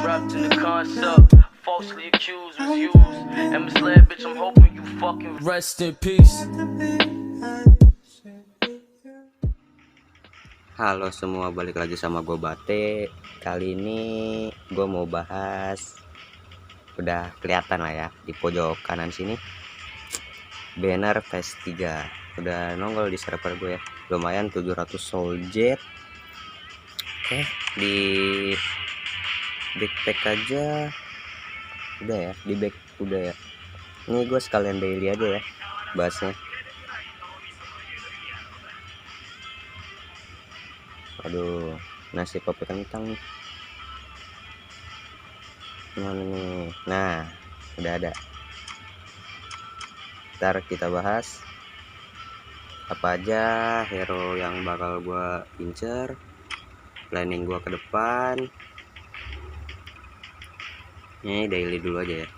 Wrapped in the concept, falsely accused, was used and misled, bitch. I'm hoping you fucking rest in peace. Halo semua, balik lagi sama gue Bate. Kali ini gue mau bahas, udah kelihatan lah ya di pojok kanan sini, banner phase 3 udah nongol di server gue ya. Lumayan 700 soul jet. Oke, di backpack aja udah ya, di back udah ya. Ini gue sekalian daily aja ya bahasnya. Aduh, nasi kopi kentang nih. Mana nih? Nah, udah ada. Ntar kita bahas apa aja hero yang bakal gua incer, planning gua ke depan. Ini daily dulu aja ya.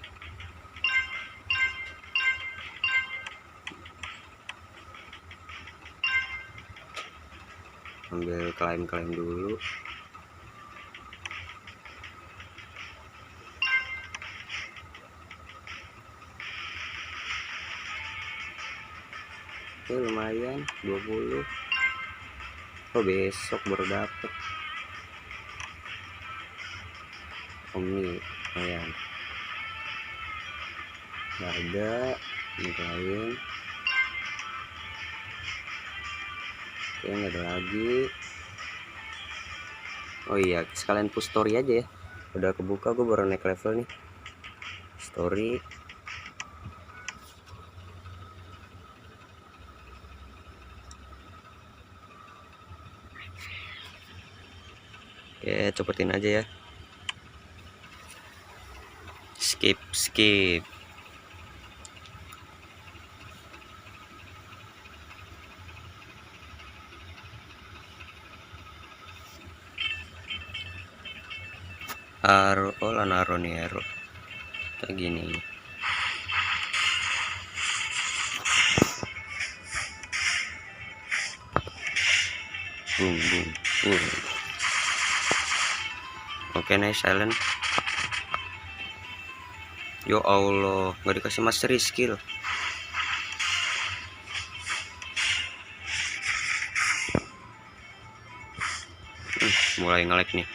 Ambil klaim dulu. Oke, lumayan 20. Oh, besok baru dapet. Omni lumayan. Harga ini lain. Oke, nggak ada lagi. Oh iya, sekalian push story aja ya. Udah kebuka, gue baru naik level nih. Story. Oke, cepetin aja ya. Skip. Oh lah naro nih hero kayak gini. Boom. Oke, nice silent. Yo Allah, nggak dikasih mastery skill. Mulai nge-lag nih,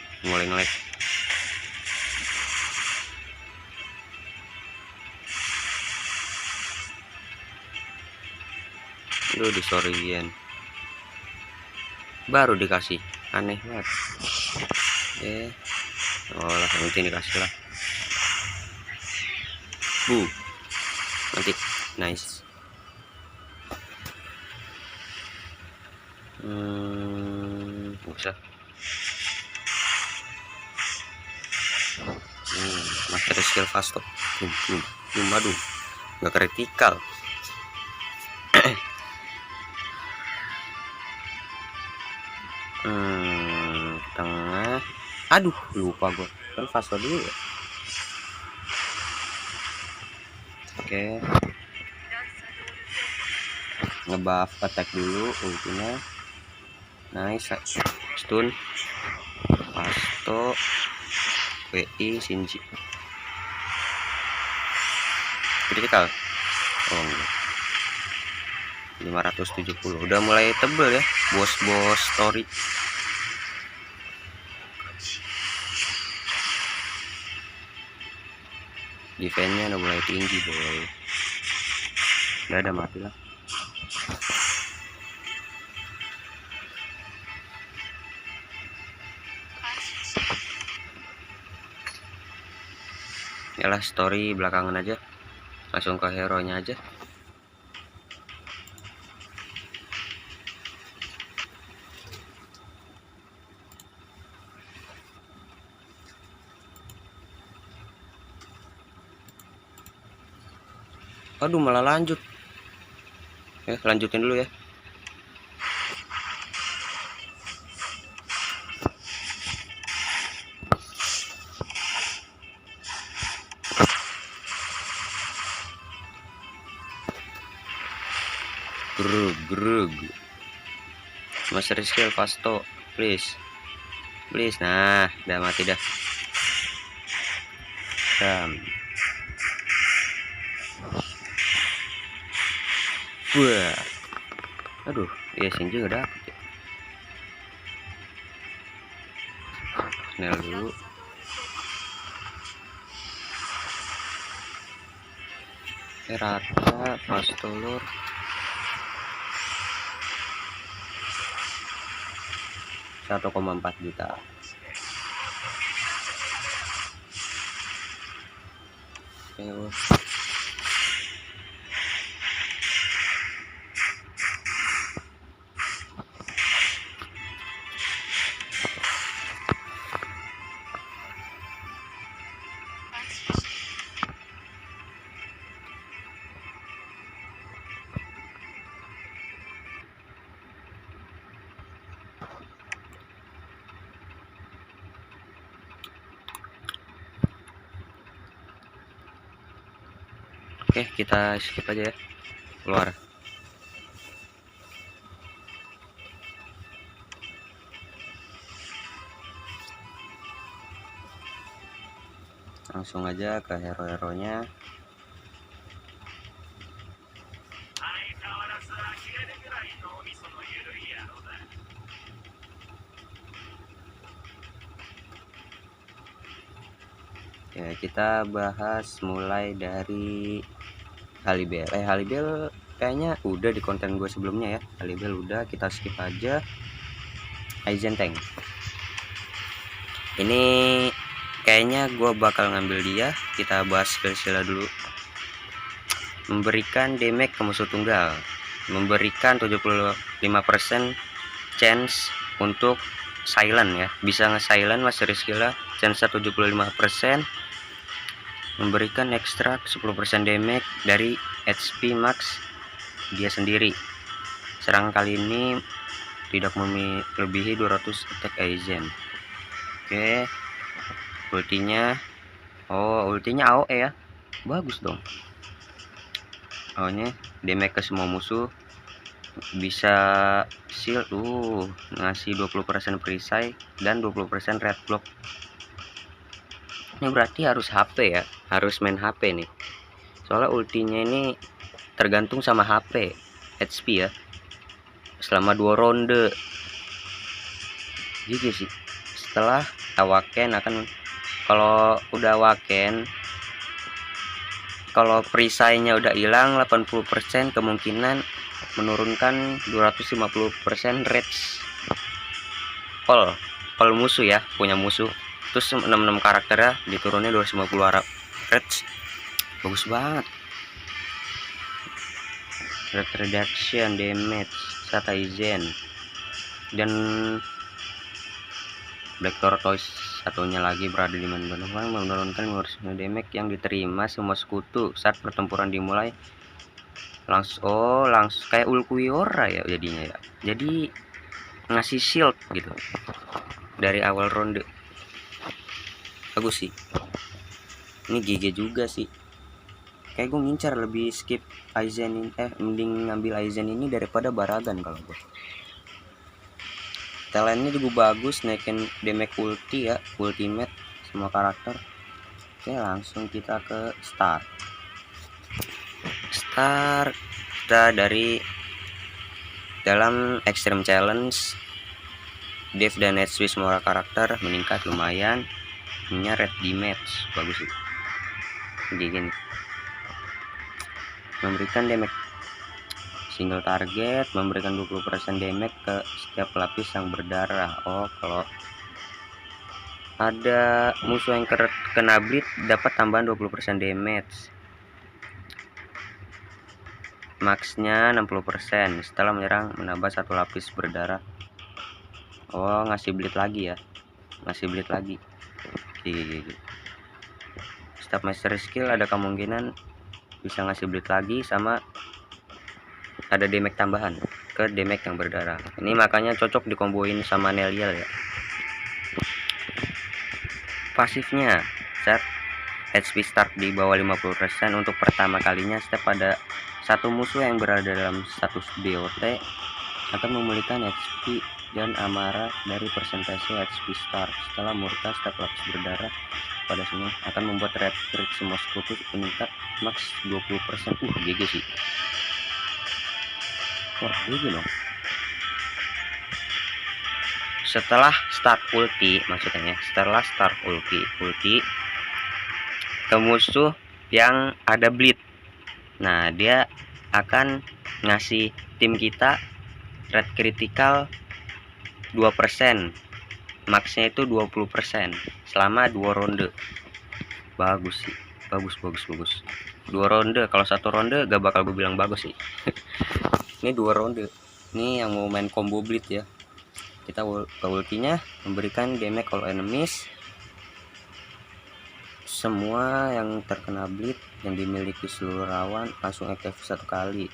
Aduh, disorryin. Baru dikasih, aneh banget. Oh lah, nanti dikasih lah. Nanti nice. Bisa. Master skill fast tuh. Aduh, nggak kritikal. Tengah. Aduh, lupa gue. Kan fast dulu ya. Oke. Ngebuff attack dulu ultinya. Nice. Stun. Pasto. WI Shinji. Critical. Oh enggak. 570. Udah mulai tebel ya. Bos story. Defense-nya udah mulai tinggi, boy. Udah ada mati lah. Yalah, story belakangan aja. Langsung ke hero nya aja. Aduh, malah lanjut. Lanjutin dulu ya. Grug. Master skill Pasto, please. Nah, udah mati dah. Bam. Wah, aduh, ya sini juga dapet ya. Snell dulu. Rata pas telur 1,4 juta. Oke. Oke, kita skip aja ya. Keluar. Langsung aja ke hero-heronya. Ya, kita bahas mulai dari Halibel. Halibel kayaknya udah di konten gue sebelumnya ya. Halibel udah, kita skip aja. Aizen Tank. Ini kayaknya gue bakal ngambil dia. Kita bahas skill-skillnya dulu. Memberikan damage ke musuh tunggal, memberikan 75% chance untuk silent ya, bisa nge-silent master skill chance 75%, memberikan ekstra 10% damage dari HP max dia sendiri. Serangan kali ini tidak melebihi 200 attack Aizen. Oke, ultinya ultinya AOE ya, bagus dong. Awalnya damage ke semua musuh, bisa shield ngasih 20% perisai dan 20% red block. Ini berarti harus HP ya, harus main HP nih, soalnya ultinya ini tergantung sama HP HP ya, selama 2 ronde. Jadi sih setelah Awaken akan, kalau udah Awaken, kalau perisainya udah hilang 80%, kemungkinan menurunkan 250% rage all musuh ya, punya musuh. Terus 66 karakternya diturunnya 250 rage. Bagus banget. Red reduction damage saat Aizen dan Black Tortoise satunya lagi berada di mana menurunkan damage yang diterima semua sekutu saat pertempuran dimulai. Langsung kayak Ulquiorra ya jadinya ya, jadi ngasih shield gitu dari awal ronde. Bagus sih, ini GG juga sih. Kayak gue ngincar lebih skip Aizen ini, mending ngambil Aizen ini daripada Baragan kalau gue. Talentnya juga bagus, naikin damage ulti ya, ultimate semua karakter. Oke, langsung kita ke start. Kita dari dalam extreme challenge, Dev dan HP semua karakter meningkat lumayan. Ini red damage, bagus sih. Gini, memberikan damage single target, memberikan 20% damage ke setiap lapis yang berdarah. Kalau ada musuh yang kena bleed dapat tambahan 20% damage. Maxnya 60% setelah menyerang menambah satu lapis berdarah. Ngasih bleed lagi ya, ngasih bleed lagi. Setiap master skill ada kemungkinan bisa ngasih bleed lagi, sama ada damage tambahan ke damage yang berdarah. Ini makanya cocok dikomboin sama Neliel ya. Pasifnya saat HP start di bawah 50% untuk pertama kalinya, setiap ada satu musuh yang berada dalam status BOT akan memulihkan HP dan amarah dari persentase HP start. Setelah murka setiap lapis berdarah pada semua, akan membuat red crit semua sekutu meningkat max 20%. GG sih. Wah, GG dong. Setelah start ulti, maksudnya setelah start ulti ke musuh yang ada bleed, nah dia akan ngasih tim kita red critical 2%, maxnya itu 20% selama 2 ronde. Bagus sih, bagus 2 ronde. Kalau 1 ronde gak bakal gue bilang bagus sih. Ini 2 ronde. Ini yang mau main combo bleed ya. Kita ke ultinya memberikan damage all enemies. Semua yang terkena bleed yang dimiliki seluruh lawan langsung aktif 1 kali.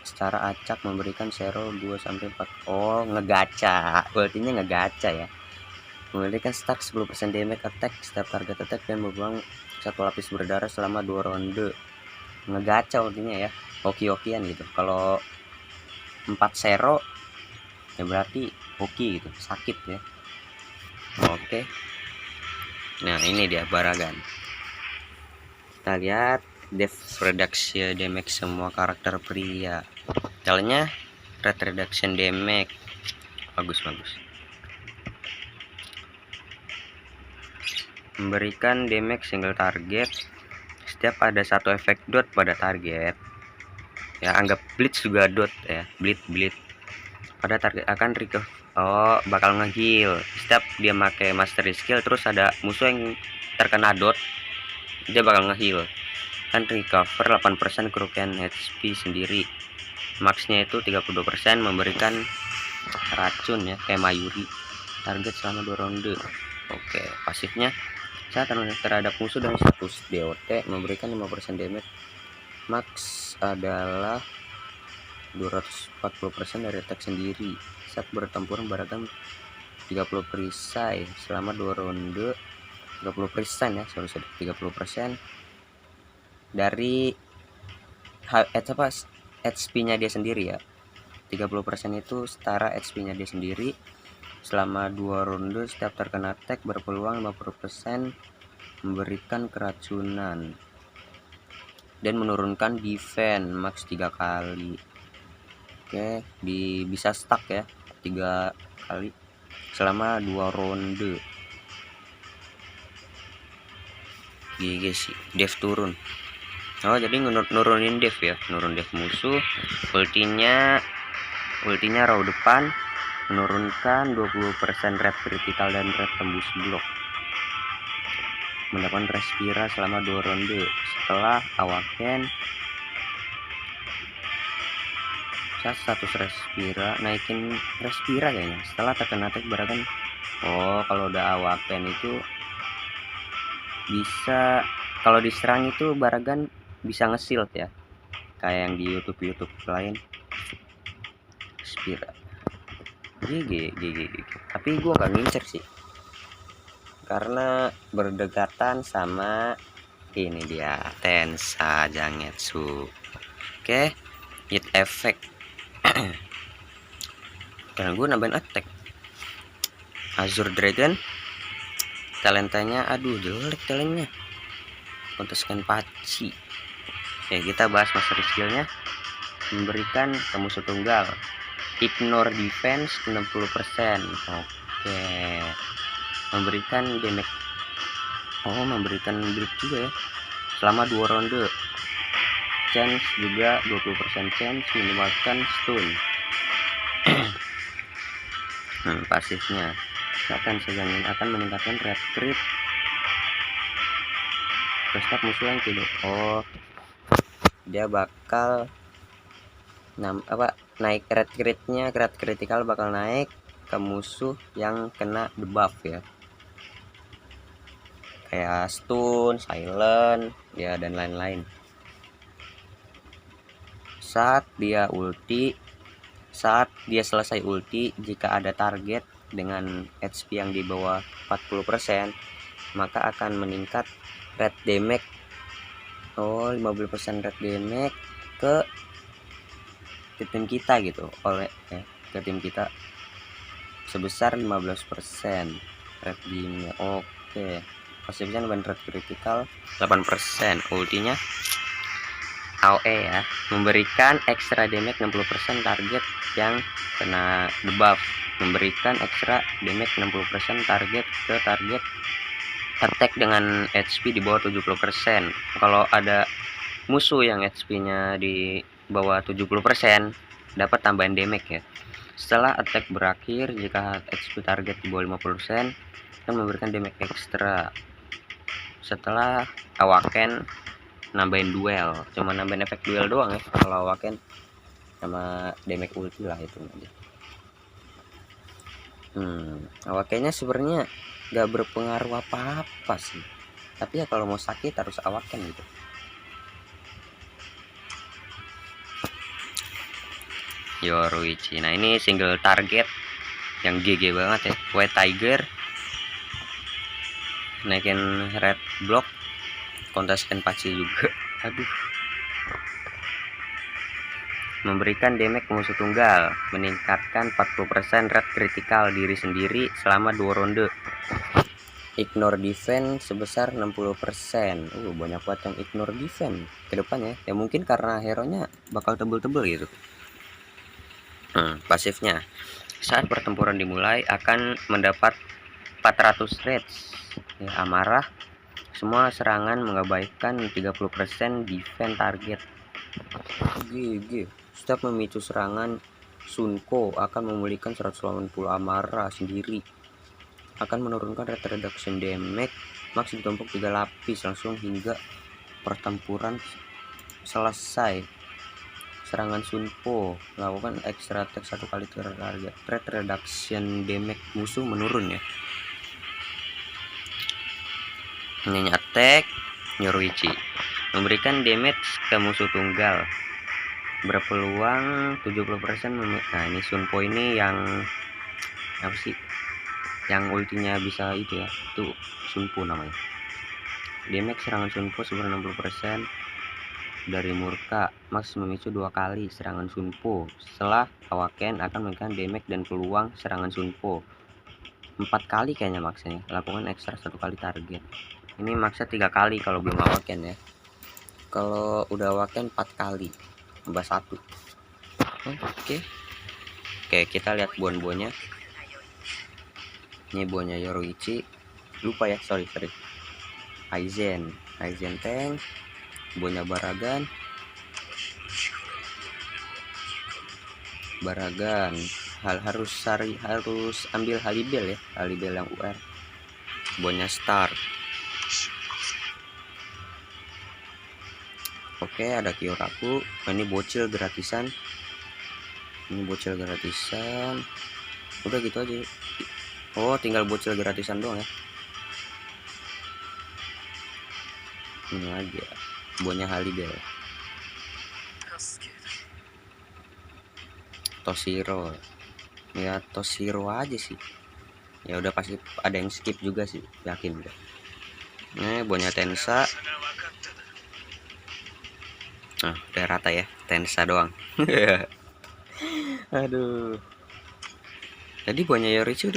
Secara acak memberikan zero 2-4. Oh, ngegacha. Ultinya ngegacha ya. Memberikan stack 10% damage attack setiap target attack dan membuang 1 lapis berdarah selama 2 ronde. Ngegacha ultinya ya. Hoki-hokian gitu. Kalau 4 zero ya berarti hoki gitu, sakit ya. Oke. Nah, ini dia Baragan. Kita lihat death reduction damage semua karakter pria. Caranya red reduction damage. Bagus. Memberikan damage single target setiap ada 1 efek dot pada target. Ya, anggap blitz juga dot ya, bleed pada target akan recover. Oh, bakal nge-heal setiap dia pakai mastery skill, terus ada musuh yang terkena dot, dia bakal nge-heal. Kan recover 8% kerugian HP sendiri. Maxnya itu 32%, memberikan racun ya kayak Mayuri. Target selama 2 ronde. Oke, pasifnya saat terhadap musuh dengan status DOT memberikan 5% damage. Max adalah 240% dari attack sendiri. Saat bertempur Baragan 30 perisai selama 2 ronde. 30% ya, sorry 30% dari HP-nya dia sendiri ya. 30% itu setara HP-nya dia sendiri. Selama 2 ronde setiap terkena attack berpeluang 50% memberikan keracunan dan menurunkan defense max 3 kali. Oke, bisa stuck ya 3 kali selama 2 ronde. GG sih, dev turun. Oh, jadi nurunin dev ya, nurun dev musuh. Ultinya raw depan menurunkan 20% red critical dan red tembus blok. Mendapatkan respira selama 2 ronde. Setelah awaken status respira, naikin respira kayaknya setelah terkena attack Baragan. Oh, kalau udah awaken itu bisa, kalau diserang itu Baragan bisa nge-shield ya, kayak yang di YouTube lain. Respira GG. Tapi gua nggak ngincer sih karena berdekatan sama ini dia Tensa Zangetsu. Oke, hit effect. Dan gue nambahin attack Azure Dragon. Talentanya aduh jelek talentnya, konteskan paci. Oke, kita bahas master skillnya. Memberikan ke musuh tunggal ignore defense 60%. Oke, memberikan damage. Oh, memberikan bleed juga ya selama 2 ronde. Chance juga 20% chance minimalkan stun. Pasifnya akan segangin akan meningkatkan red crit ke setiap musuh yang tidak. Oh, dia bakal naik red critnya, red critical bakal naik ke musuh yang kena debuff ya, kayak stun, silent ya, dan lain-lain. Saat dia selesai ulti, jika ada target dengan HP yang di bawah 40%, maka akan meningkat red damage. Oh, 15% red damage ke tim kita gitu, ke tim kita sebesar 15% red damage. Oke, Oke, pasifnya bener critical 8%, ultinya AOE ya, memberikan extra damage 60% target yang kena debuff, memberikan extra damage 60% target ke target attack dengan HP di bawah 70%. Kalau ada musuh yang HP-nya di bawah 70%, dapat tambahan damage ya. Setelah attack berakhir, jika HP target di bawah 50%, akan memberikan damage ekstra. Setelah Awaken nambahin duel, cuma nambahin efek duel doang ya kalau Awaken, sama damage ulti lah itu aja. Awakennya sebenarnya gak berpengaruh apa-apa sih, tapi ya kalau mau sakit harus Awaken gitu. Yoruichi, nah ini single target yang GG banget ya. White Tiger naikin red block, kontes Kenpachi juga. Aduh, memberikan damage musuh tunggal, meningkatkan 40% red critical diri sendiri selama 2 ronde. Ignore defense sebesar 60%. Banyak banget yang ignore defense ke depannya ya, mungkin karena hero nya bakal tebel-tebel gitu. Pasifnya, saat pertempuran dimulai akan mendapat 400 rage ya, amarah. Semua serangan mengabaikan 30% defense target. GG. Setiap memicu serangan, Sunko akan memulihkan 180 amarah sendiri. Akan menurunkan red reduction damage max ditumpuk 3 lapis langsung hingga pertempuran selesai. Serangan Sunko, lakukan extra attack 1 kali target. Red reduction damage musuh menurun ya. Ini attack Yoruichi, memberikan damage ke musuh tunggal, berpeluang 70%. Nah ini Sunko ini yang apa sih, yang ultinya bisa itu ya, itu Sunko namanya. Damage serangan Sunko sebanyak 60% dari murka, max memicu 2 kali serangan Sunko. Setelah Awaken akan memberikan damage dan peluang serangan Sunko 4 kali kayaknya maksanya. Lakukan ekstra 1 kali target. Ini maksnya 3 kali kalau belum Awaken ya. Kalau udah Awaken 4 kali, tambah 1. Oke, kita lihat bon-bonnya. Ini bonnya Yoruichi. Lupa ya, sorry. Aizen tank. Bonnya Baragan. harus ambil Halibel ya, Halibel yang UR. Bonnya Star. Oke, ada Kyoraku. Ini bocil gratisan. Udah gitu aja. Tinggal bocil gratisan doang ya. Ini aja bonnya Halibel. Toshiro ya, Toshiro aja sih ya, udah pasti ada yang skip juga sih, yakin deh. Ini bonnya Tensa. Udah rata ya, Tensa doang. Aduh, tadi bonnya Yoruichi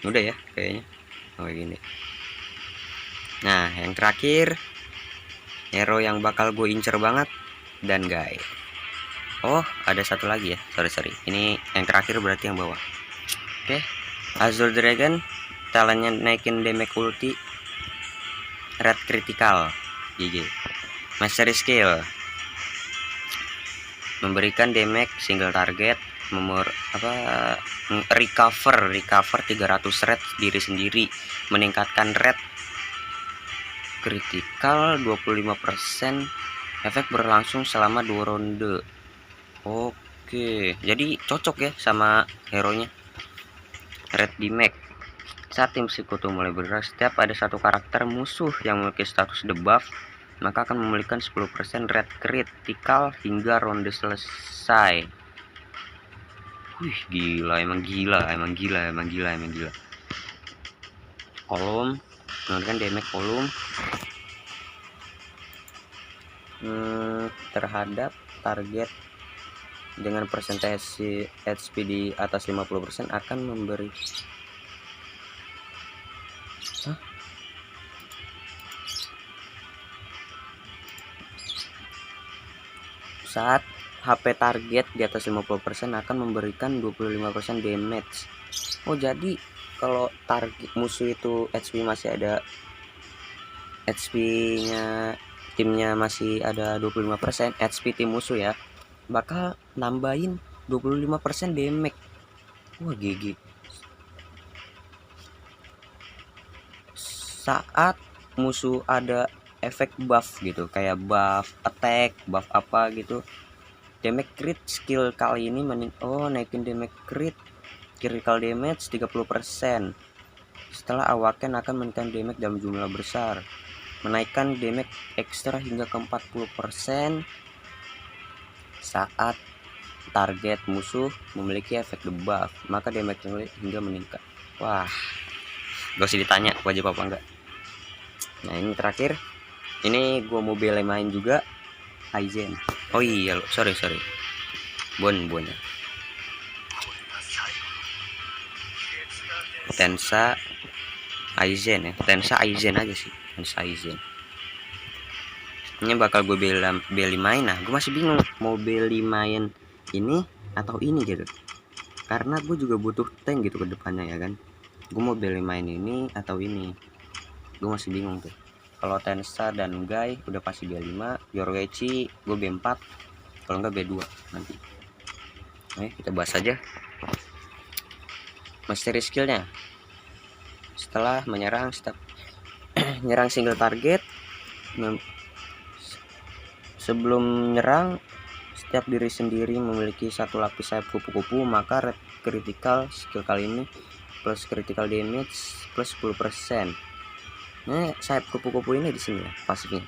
udah ya kayaknya. Gini. Nah yang terakhir, hero yang bakal gue incer banget, dan guys, ada satu lagi ya, sorry, ini yang terakhir berarti yang bawah. Oke, Azure Dragon, talentnya naikin damage ulti, red critical, GG. Mastery skill, memberikan damage single target, recover 300 red diri sendiri, meningkatkan red critical 25%, efek berlangsung selama 2 ronde. Oke, jadi cocok ya sama hero nya Red Damage. Saat tim sekutu mulai bergerak, setiap ada satu karakter musuh yang memiliki status debuff, maka akan memulihkan 10% red critical hingga ronde selesai. Wih, gila, emang gila. Kolom, menurunkan damage kolom terhadap target dengan persentase HP di atas 50% akan memberi Saat HP target di atas 50% akan memberikan 25% damage. Oh, jadi kalau target musuh itu HP masih ada, HP-nya timnya masih ada 25%, HP tim musuh ya, bakal nambahin 25% damage. Wah, GG. Saat musuh ada efek buff gitu, kayak buff attack, buff apa gitu, damage crit skill kali ini naikin damage crit critical damage 30%. Setelah awaken akan menaikkan damage dalam jumlah besar, menaikkan damage ekstra hingga ke 40% saat target musuh memiliki efek debuff, maka damage hingga meningkat. Wah, gak usah ditanya wajib apa enggak. Nah, ini terakhir, ini gua mau bela main juga Aizen. Oh iya, sorry bon ya. Tensa Aizen ya, Tensa Aizen aja sih, Tensa Aizen. Ini bakal gue beli main. Nah, gue masih bingung mau beli main ini atau ini gitu, karena gue juga butuh tank gitu ke depannya ya kan. Gue mau beli main ini atau ini, gue masih bingung tuh. Kalau Tensa dan Guy udah pasti B5, Yorweichi gue B4, kalau enggak B2 nanti. Kita bahas aja mastery skillnya. Setelah menyerang, nyerang single target, sebelum menyerang setiap diri sendiri memiliki satu lapis sayap kupu-kupu, maka red critical skill kali ini plus critical damage plus 10%. Nah, sayap kupu-kupu ini di sini ya pasifnya.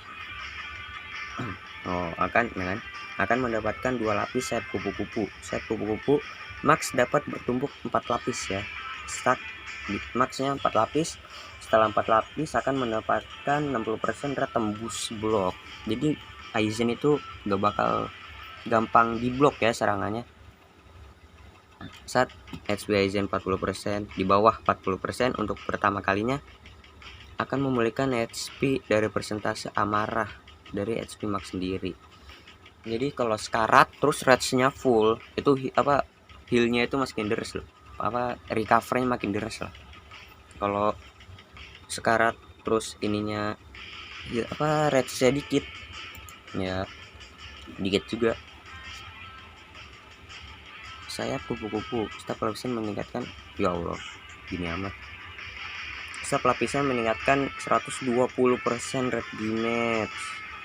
akan mendapatkan 2 lapis sayap kupu-kupu. Sayap kupu-kupu max dapat bertumpuk 4 lapis ya. Start maxnya 4 lapis. Setelah 4 lapis akan mendapatkan 60% red tembus blok. Jadi Aizen itu gak bakal gampang diblok ya serangannya. Saat HP Aizen 40%, di bawah 40% untuk pertama kalinya akan memulihkan HP dari persentase amarah dari HP max sendiri. Jadi kalau sekarat terus rage-nya full, itu heal-nya itu makin deres loh. Recovery-nya makin deres lah. Kalau sekarat terus ininya rage-nya dikit, ya dikit juga. Sayap kupu-kupu, setiap lapisan meningkatkan, ya Allah, gini amat. Setiap lapisan meningkatkan 120% red damage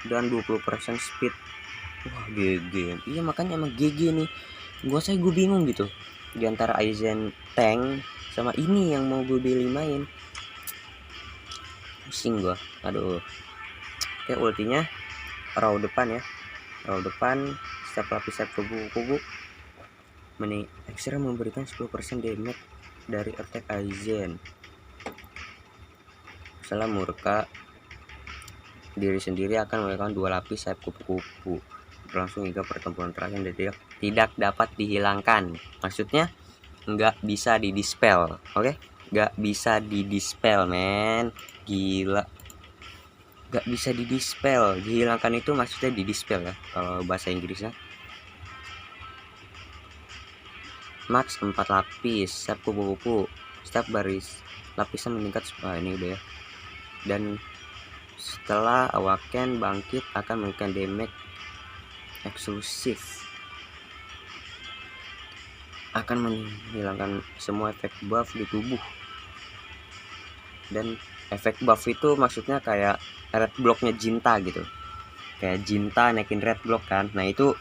dan 20% speed. Wah, GG. Iya, makanya emang GG nih. Gue bingung gitu di antara Aizen tank sama ini yang mau gue beli main. Pusing gue. Aduh. Oke, ultinya raw depan ya. Raw depan setiap lapisan kubu-kubu ekstra memberikan 10% damage dari attack Aizen. Setelah murka, diri sendiri akan melakukan 2 lapis sayap kupu-kupu berlangsung hingga pertempuran terakhir tidak dapat dihilangkan. Maksudnya nggak bisa di dispel, oke? Nggak bisa di dispel, men. Gila, nggak bisa di dispel. Dihilangkan itu maksudnya di dispel ya kalau bahasa Inggrisnya. Max 4 lapis sayap kupu-kupu, setiap baris lapisan meningkat. Ini udah ya. Dan setelah awaken bangkit akan memberikan damage eksklusif, akan menghilangkan semua efek buff di tubuh. Dan efek buff itu maksudnya kayak red blocknya Jinta gitu, kayak Jinta naikin red block kan. Nah, itu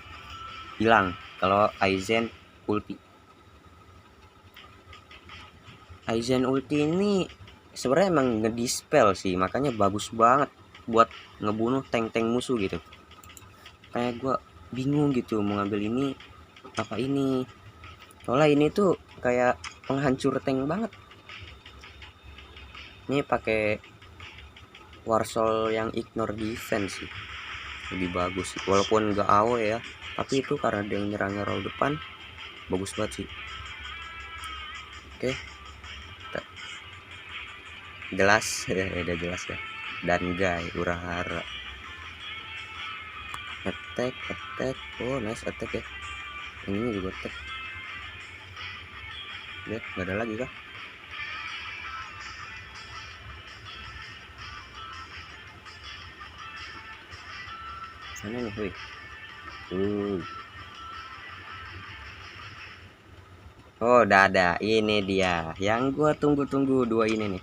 hilang kalau Aizen ulti. Aizen ulti ini sebenarnya emang ngedispel sih, makanya bagus banget buat ngebunuh tank-tank musuh gitu. Kayak gue bingung gitu mau ngambil ini apa ini, soalnya ini tuh kayak penghancur tank banget. Ini pakai Warsoul yang ignore defense sih, lebih bagus sih. Walaupun gak AoE ya, tapi itu karena dia nyerangnya raw depan, bagus banget sih. Oke, jelas ya, udah jelas ya. Dan Guy Urahara, Attack. Oh nice attack ya. Ini juga attack. Lihat nggak ada lagi kah? Sana nih, wih. Oh, udah ada. Ini dia yang gua tunggu-tunggu, dua ini nih.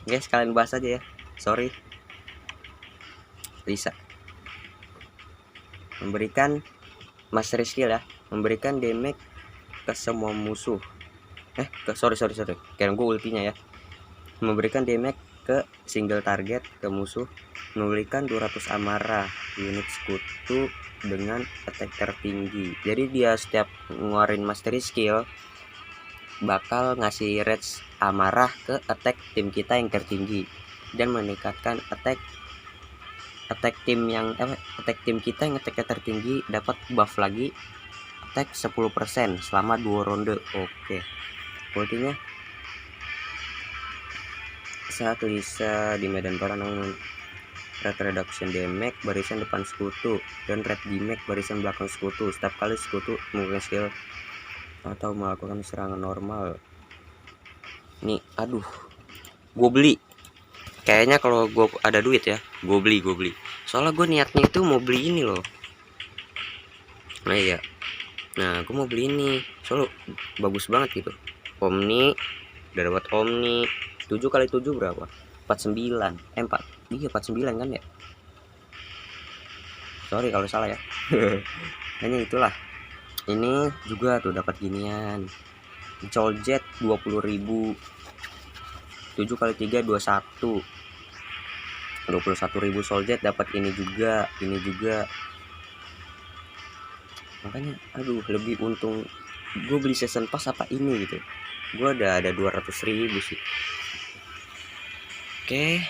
Guys, kalian bahas aja ya. Sorry. Lisa. Memberikan mastery skill ya. Memberikan damage ke semua musuh. Sorry. Kira gua ultinya ya. Memberikan damage ke single target ke musuh. Memberikan 200 amarah unit sekutu dengan attack tertinggi. Jadi dia setiap ngeluarin mastery skill bakal ngasih range amarah ke attack tim kita yang tertinggi dan meningkatkan attack tim kita yang attacknya tertinggi dapat buff lagi attack 10% selama 2 ronde. Oke. Ultinya saat Lisa di medan perang red reduction damage barisan depan sekutu dan red damage barisan belakang sekutu. Setiap kali sekutu menggunakan skill atau melakukan serangan normal. Nih, aduh, gue beli. Kayaknya kalau gue ada duit ya, gue beli. Soalnya gue niatnya itu mau beli ini loh. Nah iya, nah gue mau beli ini. Soalnya bagus banget gitu. Omni, udah dapat Omni. 7 kali 7 berapa? 49. 49 kan ya? Sorry kalau salah ya. Hanya itulah. Ini juga tuh dapat ginian. Coljet 20.000. 7 kali 3 21. 21.000 soljet dapat ini juga. Makanya aduh, lebih untung gue beli season pass apa ini gitu. Gue ada 200.000 sih. Oke.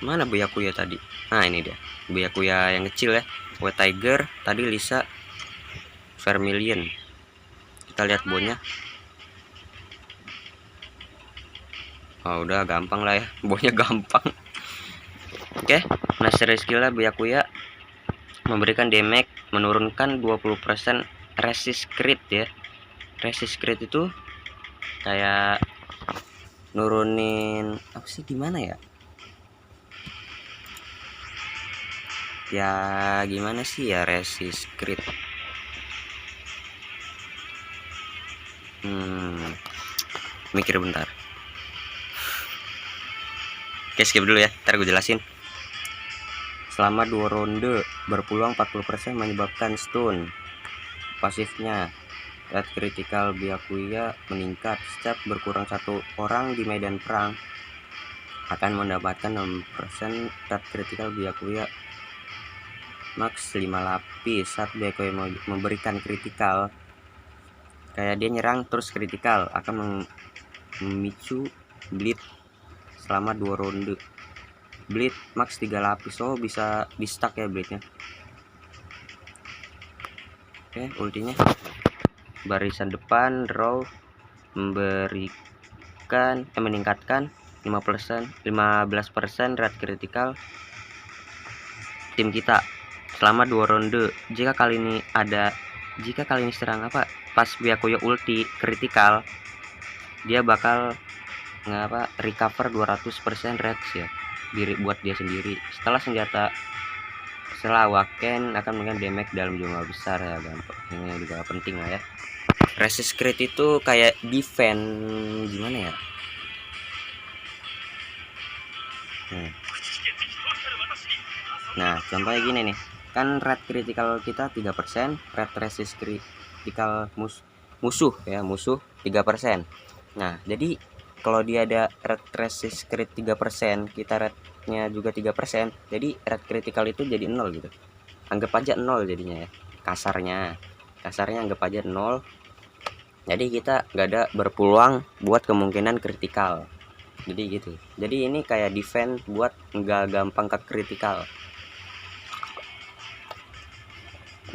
Mana Byakuya tadi? Nah ini dia Byakuya yang kecil ya. White Tiger tadi Lisa Vermilion. Kita lihat bonnya. Oh udah gampang lah ya. Bonnya gampang. Oke. Mastery skill Byakuya memberikan damage menurunkan 20% resist crit ya. Resist crit itu kayak nurunin apa sih, gimana ya? Ya gimana sih ya resist crit? Mikir bentar. Oke, skip dulu ya, ntar gue jelasin. Selama 2 ronde berpeluang 40% menyebabkan stun. Pasifnya red critical Byakuya meningkat setiap berkurang 1 orang di medan perang akan mendapatkan 6% red critical Byakuya max 5 lapis. Saat Byakuya memberikan kritikal, kayak dia nyerang terus kritikal, akan memicu bleed selama 2 ronde. Bleed max 3 lapis. Oh bisa di stack ya bleednya. Oke, ultinya barisan depan draw meningkatkan 15% red critical tim kita selama 2 ronde. Jika kali ini serang pas Byakuya ulti kritikal, dia bakal recover 200% red ya buat dia sendiri. Setelah Awaken akan memberikan damage dalam jumlah besar ya, gampang. Ini juga penting lah ya. Resist crit itu kayak defense gimana ya? Nah, contohnya gini nih. Kan red critical kita 3%, red resist critical musuh 3%. Nah, jadi kalau dia ada red resist crit 3%, kita rednya juga 3%, jadi red critical itu jadi 0 gitu. Anggap aja 0 jadinya ya. Kasarnya anggap aja 0. Jadi kita nggak ada berpeluang buat kemungkinan kritikal. Jadi gitu. Jadi ini kayak defense buat nggak gampang ke kritikal.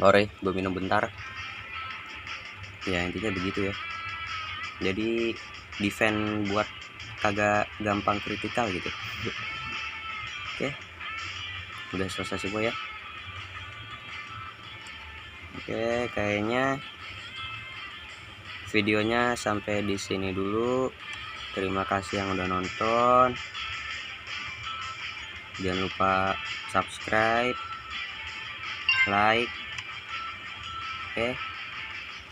Sorry, gue minum bentar. Ya intinya begitu ya. Jadi defense buat kagak gampang kritikal gitu. Oke. udah selesai semua ya. Oke, kayaknya videonya sampai di sini dulu. Terima kasih yang udah nonton. Jangan lupa subscribe, like, oke,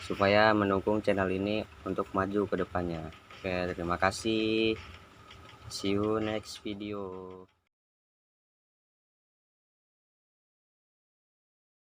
supaya mendukung channel ini untuk maju ke depannya. Oke, terima kasih. See you next video.